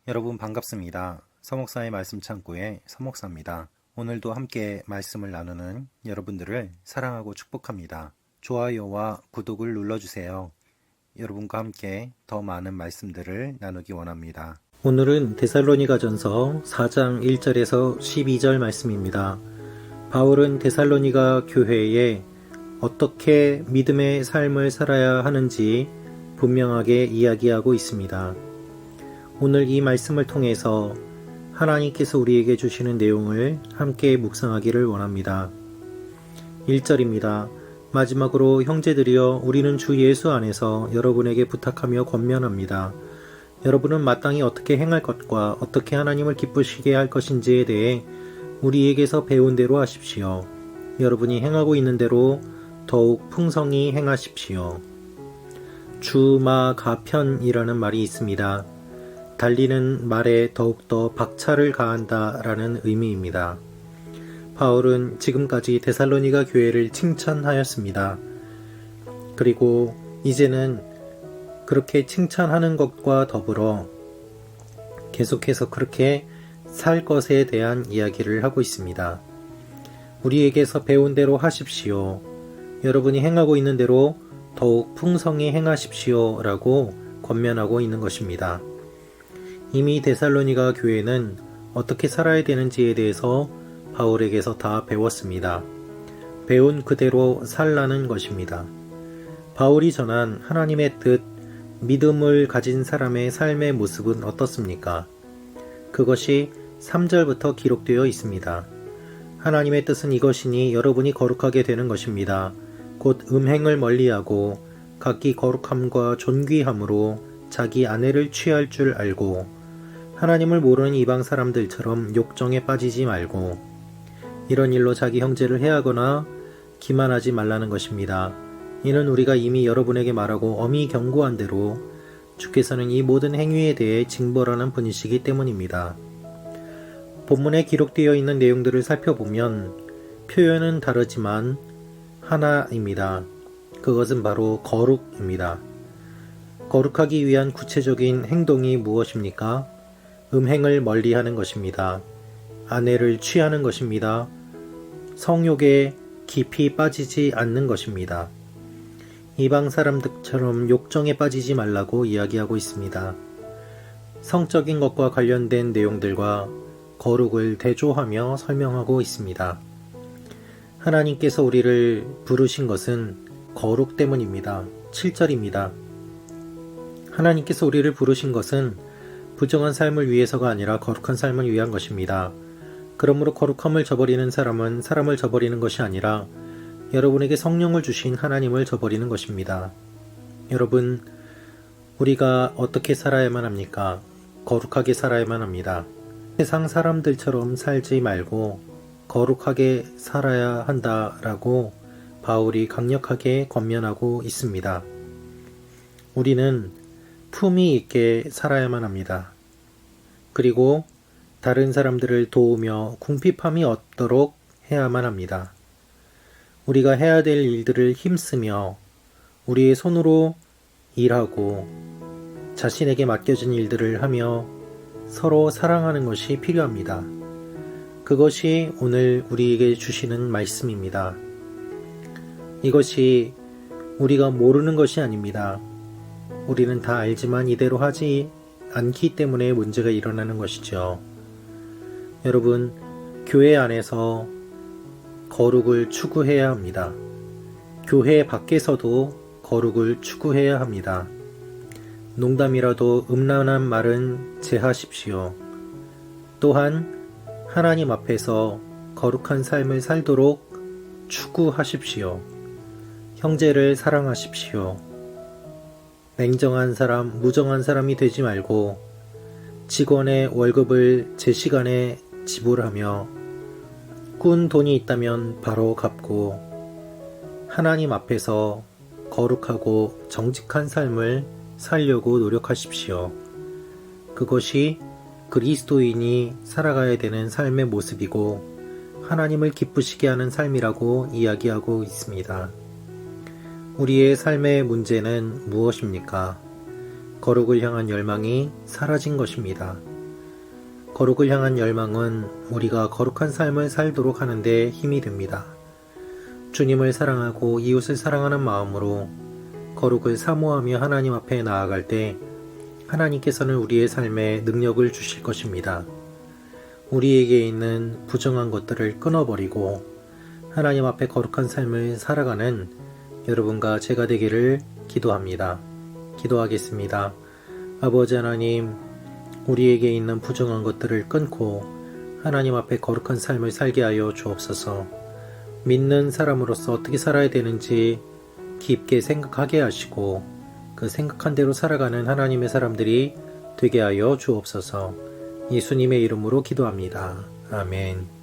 여러분 반갑습니다. 서목사의 말씀 창고의 서목사입니다. 오늘도 함께 말씀을 나누는 여러분들을 사랑하고 축복합니다. 좋아요와 구독을 눌러주세요. 여러분과 함께 더 많은 말씀들을 나누기 원합니다. 오늘은 데살로니가전서 4장 1절에서 12절 말씀입니다. 바울은 데살로니가 교회에 어떻게 믿음의 삶을 살아야 하는지 분명하게 이야기하고 있습니다. 오늘 이 말씀을 통해서 하나님께서 우리에게 주시는 내용을 함께 묵상하기를 원합니다. 1절입니다. 마지막으로 형제들이여 우리는 주 예수 안에서 여러분에게 부탁하며 권면합니다. 여러분은 마땅히 어떻게 행할 것과 어떻게 하나님을 기쁘시게 할 것인지에 대해 우리에게서 배운 대로 하십시오. 여러분이 행하고 있는 대로 더욱 풍성히 행하십시오. 주마가편이라는 말이 있습니다. 달리는 말에 더욱더 박차를 가한다 라는 의미입니다. 바울은 지금까지 데살로니가 교회를 칭찬하였습니다. 그리고 이제는 그렇게 칭찬하는 것과 더불어 계속해서 그렇게 살 것에 대한 이야기를 하고 있습니다. 우리에게서 배운 대로 하십시오. 여러분이 행하고 있는 대로 더욱 풍성히 행하십시오 라고 권면하고 있는 것입니다. 이미 데살로니가 교회는 어떻게 살아야 되는지에 대해서 바울에게서 다 배웠습니다. 배운 그대로 살라는 것입니다. 바울이 전한 하나님의 뜻, 믿음을 가진 사람의 삶의 모습은 어떻습니까? 그것이 3절부터 기록되어 있습니다. 하나님의 뜻은 이것이니 여러분이 거룩하게 되는 것입니다. 곧 음행을 멀리하고 각기 거룩함과 존귀함으로 자기 아내를 취할 줄 알고 하나님을 모르는 이방 사람들처럼 욕정에 빠지지 말고 이런 일로 자기 형제를 해하거나 기만하지 말라는 것입니다. 이는 우리가 이미 여러분에게 말하고 엄히 경고한 대로 주께서는 이 모든 행위에 대해 징벌하는 분이시기 때문입니다. 본문에 기록되어 있는 내용들을 살펴보면 표현은 다르지만 하나입니다. 그것은 바로 거룩입니다. 거룩하기 위한 구체적인 행동이 무엇입니까? 음행을 멀리하는 것입니다. 아내를 취하는 것입니다. 성욕에 깊이 빠지지 않는 것입니다. 이방 사람들처럼 욕정에 빠지지 말라고 이야기하고 있습니다. 성적인 것과 관련된 내용들과 거룩을 대조하며 설명하고 있습니다. 하나님께서 우리를 부르신 것은 거룩 때문입니다. 7절입니다. 하나님께서 우리를 부르신 것은 부정한 삶을 위해서가 아니라 거룩한 삶을 위한 것입니다. 그러므로 거룩함을 저버리는 사람은 사람을 저버리는 것이 아니라 여러분에게 성령을 주신 하나님을 저버리는 것입니다. 여러분, 우리가 어떻게 살아야만 합니까? 거룩하게 살아야만 합니다. 세상 사람들처럼 살지 말고 거룩하게 살아야 한다라고 바울이 강력하게 권면하고 있습니다. 우리는 품위 있게 살아야만 합니다. 그리고 다른 사람들을 도우며 궁핍함이 없도록 해야만 합니다. 우리가 해야 될 일들을 힘쓰며 우리의 손으로 일하고 자신에게 맡겨진 일들을 하며 서로 사랑하는 것이 필요합니다. 그것이 오늘 우리에게 주시는 말씀입니다. 이것이 우리가 모르는 것이 아닙니다. 우리는 다 알지만 이대로 하지 않기 때문에 문제가 일어나는 것이죠. 여러분, 교회 안에서 거룩을 추구해야 합니다. 교회 밖에서도 거룩을 추구해야 합니다. 농담이라도 음란한 말은 제하십시오. 또한 하나님 앞에서 거룩한 삶을 살도록 추구하십시오. 형제를 사랑하십시오. 냉정한 사람, 무정한 사람이 되지 말고 직원의 월급을 제 시간에 지불하며 꾼 돈이 있다면 바로 갚고 하나님 앞에서 거룩하고 정직한 삶을 살려고 노력하십시오. 그것이 그리스도인이 살아가야 되는 삶의 모습이고 하나님을 기쁘시게 하는 삶이라고 이야기하고 있습니다. 우리의 삶의 문제는 무엇입니까? 거룩을 향한 열망이 사라진 것입니다. 거룩을 향한 열망은 우리가 거룩한 삶을 살도록 하는데 힘이 됩니다. 주님을 사랑하고 이웃을 사랑하는 마음으로 거룩을 사모하며 하나님 앞에 나아갈 때 하나님께서는 우리의 삶에 능력을 주실 것입니다. 우리에게 있는 부정한 것들을 끊어버리고 하나님 앞에 거룩한 삶을 살아가는 여러분과 제가 되기를 기도합니다. 기도하겠습니다. 아버지 하나님, 우리에게 있는 부정한 것들을 끊고 하나님 앞에 거룩한 삶을 살게 하여 주옵소서. 믿는 사람으로서 어떻게 살아야 되는지 깊게 생각하게 하시고 그 생각한 대로 살아가는 하나님의 사람들이 되게 하여 주옵소서. 예수님의 이름으로 기도합니다. 아멘.